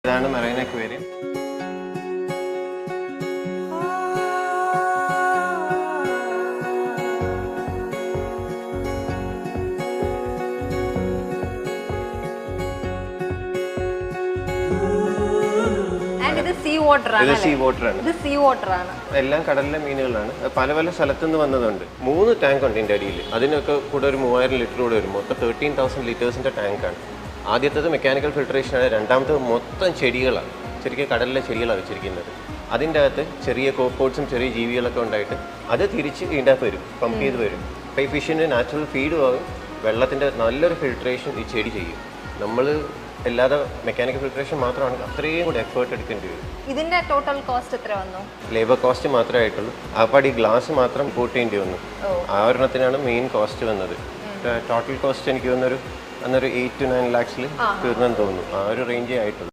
ഇതാണ് marine aquarium. ഇത് sea water ആണ്. ഇത് സീ വാട്ടർ ആണ്. എല്ലാം കടലിലെ മീനുകളാണ്. പല പല സ്ഥലത്തുനിന്ന് വന്നതുണ്ട്. 3 ടാങ്ക് ഉണ്ട് ഇതിൻ്റെ അടിയിൽ. അതിനൊക്കെ കൂടെ ഒരു 3000 ലിറ്റർ കൂടെ വരും. മൊത്തം 13,000 ലിറ്റേഴ്സിൻ്റെ ടാങ്കാണ്. ആദ്യത്തേത് മെക്കാനിക്കൽ ഫിൽട്രേഷനാണ്. രണ്ടാമത്തേത് മൊത്തം ചെടികളാണ്. ശരിക്കും കടലിലെ ചെടികളാണ് വെച്ചിരിക്കുന്നത്. അതിൻ്റെ അകത്ത് ചെറിയ കോപ്പോട്ട്സും ചെറിയ ജീവികളൊക്കെ ഉണ്ടായിട്ട് അത് തിരിച്ച് ഇതിൻ്റെ അകത്ത് വരും, പമ്പ് ചെയ്ത് വരും. അപ്പോൾ ഈ ഫിഷിന് നാച്ചുറൽ ഫീഡും ആകും, വെള്ളത്തിൻ്റെ നല്ലൊരു ഫിൽട്രേഷൻ ഈ ചെടി ചെയ്യും. നമ്മൾ അല്ലാതെ മെക്കാനിക്കൽ ഫിൽട്രേഷൻ മാത്രമാണ് അത്രയും കൂടി എഫേർട്ട് എടുക്കേണ്ടി വരും. ഇതിന്റെ ടോട്ടൽ കോസ്റ്റ് എത്ര വന്നു? ലേബർ കോസ്റ്റ് മാത്രമേ ആയിട്ടുള്ളൂ. ആപ്പാട് ഈ ഗ്ലാസ് മാത്രം കൂട്ട് ചെയ്യേണ്ടി വന്നു. ആ ഒരെണ്ണത്തിനാണ് മെയിൻ കോസ്റ്റ് വന്നത്. ടോട്ടൽ കോസ്റ്റ് എനിക്ക് തോന്നുന്നൊരു 8 to 9 lakhs തീർന്നെന്ന് തോന്നുന്നു. ആ ഒരു റേഞ്ചേ ആയിട്ടുള്ളൂ.